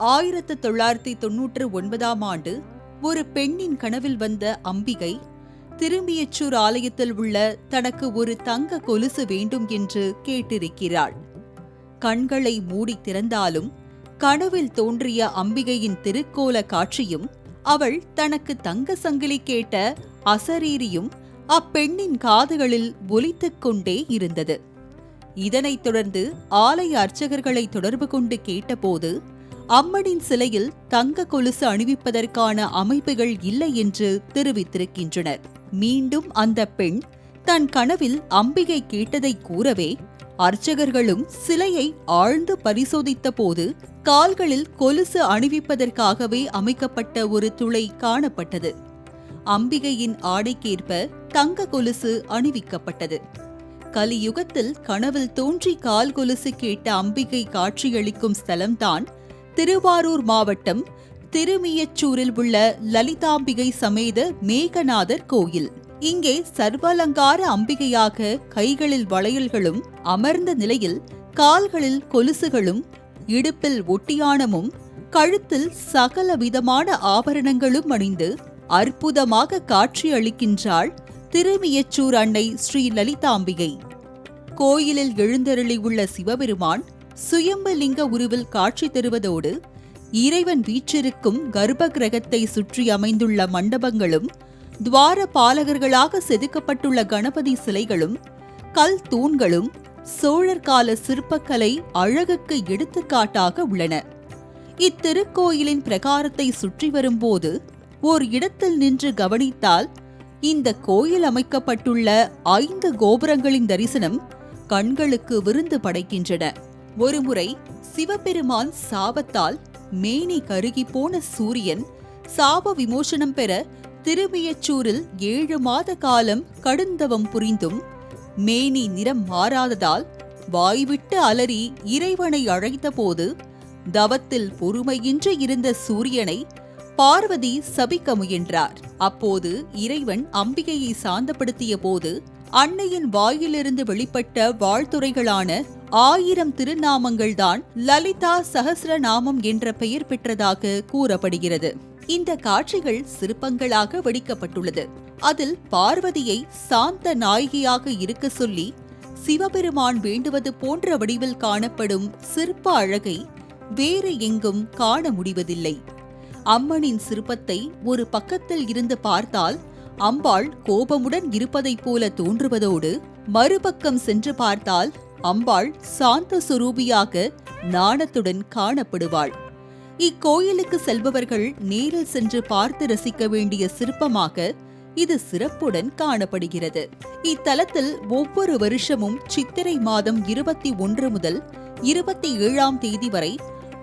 1999 ஒரு பெண்ணின் கனவில் வந்த அம்பிகை திருமியச்சூர் ஆலயத்தில் உள்ள தனக்கு ஒரு தங்க கொலுசு வேண்டும் என்று கேட்டிருக்கிறாள். கண்களை மூடி திறந்தாலும் கனவில் தோன்றிய அம்பிகையின் திருக்கோல காட்சியும் அவள் தனக்கு தங்க சங்கிலி கேட்ட அசரீரியும் அப்பெண்ணின் காதுகளில் ஒலித்துக் கொண்டே இருந்தது. இதனைத் தொடர்ந்து ஆலய அர்ச்சகர்களை தொடர்பு கொண்டு கேட்டபோது அம்மனின் சிலையில் தங்க கொலுசு அணிவிப்பதற்கான அமைப்புகள் இல்லை என்று தெரிவித்திருக்கின்றனர். மீண்டும் அந்த பெண் தன் கனவில் அம்பிகை கேட்டதை கூறவே அர்ச்சகர்களும் சிலையை ஆழ்ந்து பரிசோதித்த போது கால்களில் கொலுசு அணிவிப்பதற்காகவே அமைக்கப்பட்ட ஒரு துளை காணப்பட்டது. அம்பிகையின் ஆடைக்கேற்ப தங்க கொலுசு அணிவிக்கப்பட்டது. கலியுகத்தில் கனவில் தோன்றி கால் கொலுசு கேட்ட அம்பிகை காட்சியளிக்கும் ஸ்தலம்தான் திருவாரூர் மாவட்டம் திருமியச்சூரில் உள்ள லலிதாம்பிகை சமேத மேகநாதர் கோயில். இங்கே சர்வாலங்கார அம்பிகையாக கைகளில் வளையல்களும் அமர்ந்த நிலையில் கால்களில் கொலுசுகளும் இடுப்பில் ஒட்டியானமும் கழுத்தில் சகல விதமான ஆபரணங்களும் அணிந்து அற்புதமாக காட்சியளிக்கின்றாள் திருமியச்சூர் அன்னை ஸ்ரீ லலிதாம்பிகை. கோயிலில் எழுந்தருளியுள்ள சிவபெருமான் சுயம்பலிங்க உருவில் காட்சி தருவதோடு இறைவன் வீற்றிருக்கும் கர்ப்ப கிரகத்தை சுற்றி அமைந்துள்ள மண்டபங்களும் துவார பாலகர்களாக செதுக்கப்பட்டுள்ள கணபதி சிலைகளும் கல் தூண்களும் சோழர் கால சிற்பக்கலை அழகுக்கு எடுத்துக்காட்டாக உள்ளன. இத்திருக்கோயிலின் பிரகாரத்தை சுற்றி வரும்போது ஓர் இடத்தில் நின்று கவனித்தால் இந்த கோயில் அமைக்கப்பட்டுள்ள 5 கோபுரங்களின் தரிசனம் கண்களுக்கு விருந்து படைக்கின்றன. ஒருமுறை சிவபெருமான் சாபத்தால் மேனி கருகி போன சூரியன் சாப விமோசனம் பெற திருமியச்சூரில் 7 மாத காலம் கடுந்தவம் புரிந்தும் மேனி நிறம் மாறாததால் வாய்விட்டு அலறி இறைவனை அழைத்தபோது தவத்தில் பொறுமையின்றி இருந்த சூரியனை பார்வதி சபிக்க முயன்றார். அப்போது இறைவன் அம்பிகையை சாந்தப்படுத்திய போது அன்னையின் வாயிலிருந்து வெளிப்பட்ட வாழ்த்துரைகளான 1000 திருநாமங்கள்தான் லலிதா சஹஸ்ரநாமம் என்ற பெயர் பெற்றதாக கூறப்படுகிறது. இந்த காட்சிகள் சிற்பங்களாக வடிக்கப்பட்டுள்ளது. அதில் பார்வதியை சாந்த நாயகியாக இருக்க சொல்லி சிவபெருமான் வேண்டுவது போன்ற வடிவில் காணப்படும் சிற்ப அழகை வேறு எங்கும் காண முடிவதில்லை. அம்மனின் சிற்பத்தை ஒரு பக்கத்தில் இருந்து பார்த்தால் அம்பாள் கோபமுடன் இருப்பதைப் போல தோன்றுவதோடு மறுபக்கம் சென்று பார்த்தால் அம்பாள் சாந்த சுரூபியாக நாணத்துடன் காணப்படுவாள். இக்கோயிலுக்கு செல்பவர்கள் நேரில் சென்று பார்த்து ரசிக்க வேண்டிய சிற்பமாக இது சிறப்புடன் காணப்படுகிறது. இத்தலத்தில் ஒவ்வொரு வருஷமும் சித்திரை மாதம் 21 முதல் 27ஆம் தேதி வரை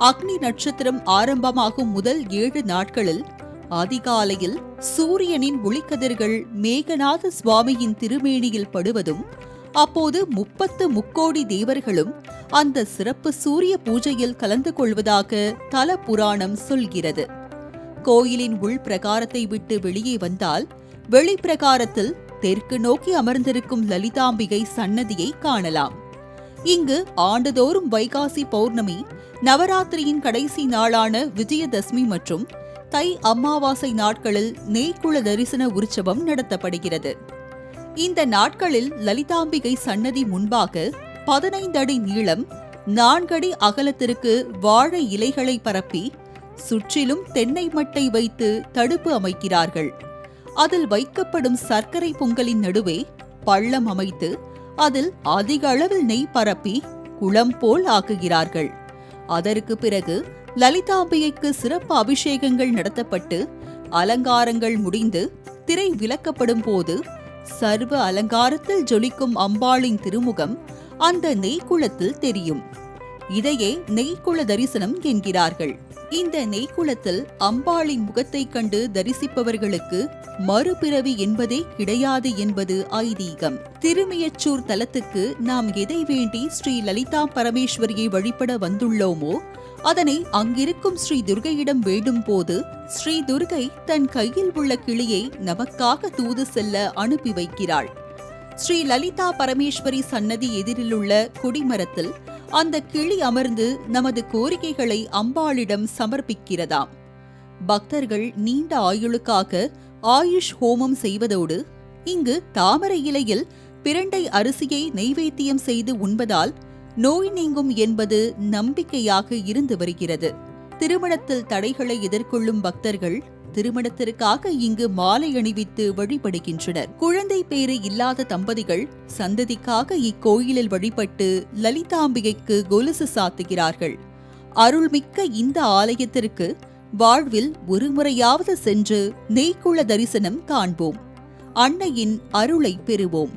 அக்னி நட்சத்திரம் ஆரம்பமாகும் முதல் 7 நாட்களில் அதிகாலையில் சூரியனின் ஒளிக்கதிர்கள் மேகநாத சுவாமியின் திருமேனியில் படுவதும் அப்போது 30 முக்கோடி தேவர்களும் அந்த சிறப்பு சூரிய பூஜையில் கலந்து கொள்வதாக தல புராணம் சொல்கிறது. கோயிலின் உள் பிரகாரத்தை விட்டு வெளியே வந்தால் வெளிப்பிரகாரத்தில் தெற்கு நோக்கி அமர்ந்திருக்கும் லலிதாம்பிகை சன்னதியை காணலாம். இங்கு ஆண்டுதோறும் வைகாசி பௌர்ணமி, நவராத்திரியின் கடைசி நாளான விஜயதசமி மற்றும் தை அமாவாசை நாட்களில் நெய்க்குள தரிசன உற்சவம் நடத்தப்படுகிறது. இந்த நாட்களில் லலிதாம்பிகை சன்னதி முன்பாக 15 அடி நீளம் 4 அடி அகலத்திற்கு வாழை இலைகளை பரப்பி சுற்றிலும் தென்னை மட்டை வைத்து தடுப்பு அமைக்கிறார்கள். அதில் வைக்கப்படும் சர்க்கரை பொங்கலின் நடுவே பள்ளம் அமைத்து அதில் அதிக அளவில் நெய் பரப்பி குளம் போல் ஆக்குகிறார்கள். அதற்கு பிறகு லலிதாம்பிகைக்கு சிறப்பு அபிஷேகங்கள் நடத்தப்பட்டு அலங்காரங்கள் முடிந்து திரை விலக்கப்படும் போது சர்வ அலங்காரத்தில் ஜொலிக்கும் அம்பாளின் திருமுகம் அந்த நெய்க்குளத்தில் தெரியும். இதையே நெய்க்குள தரிசனம் என்கிறார்கள். இந்த நெய்க்குளத்தில் அம்பாளின் முகத்தைக் கண்டு தரிசிப்பவர்களுக்கு மறுபிறவி என்பதே கிடையாது என்பது ஐதீகம். திருமியச்சூர் தலத்துக்கு நாம் எதை வேண்டி ஸ்ரீ லலிதா பரமேஸ்வரியை வழிபட வந்துள்ளோமோ அதனை அங்கிருக்கும் ஸ்ரீ துர்கையிடம் வேண்டும் போது ஸ்ரீ துர்கை தன் கையில் உள்ள கிளியை நமக்காக தூது செல்ல அனுப்பி வைக்கிறாள். ஸ்ரீ லலிதா பரமேஸ்வரி சன்னதி எதிரிலுள்ள கொடிமரத்தில் அந்த கிளி அமர்ந்து நமது கோரிக்கைகளை அம்பாளிடம் சமர்ப்பிக்கிறதாம். பக்தர்கள் நீண்ட ஆயுளுக்காக ஆயுஷ் ஹோமம் செய்வதோடு இங்கு தாமரை இலையில் பிரண்டை அரிசியை நெய்வேத்தியம் செய்து உண்பதால் நோய் நீங்கும் என்பது நம்பிக்கையாக இருந்து வருகிறது. திருமணத்தில் தடைகளை எதிர்கொள்ளும் பக்தர்கள் திருமணத்திற்காக இங்கு மாலை அணிவித்து வழிபடுகின்றனர். குழந்தை பேறு இல்லாத தம்பதிகள் சந்ததிக்காக இக்கோயிலில் வழிபட்டு லலிதாம்பிகைக்கு கொலுசு சாத்துகிறார்கள். அருள்மிக்க இந்த ஆலயத்திற்கு வாழ்வில் ஒருமுறையாவது சென்று நெய்க்குள தரிசனம் காண்போம். அன்னையின் அருளை பெறுவோம்.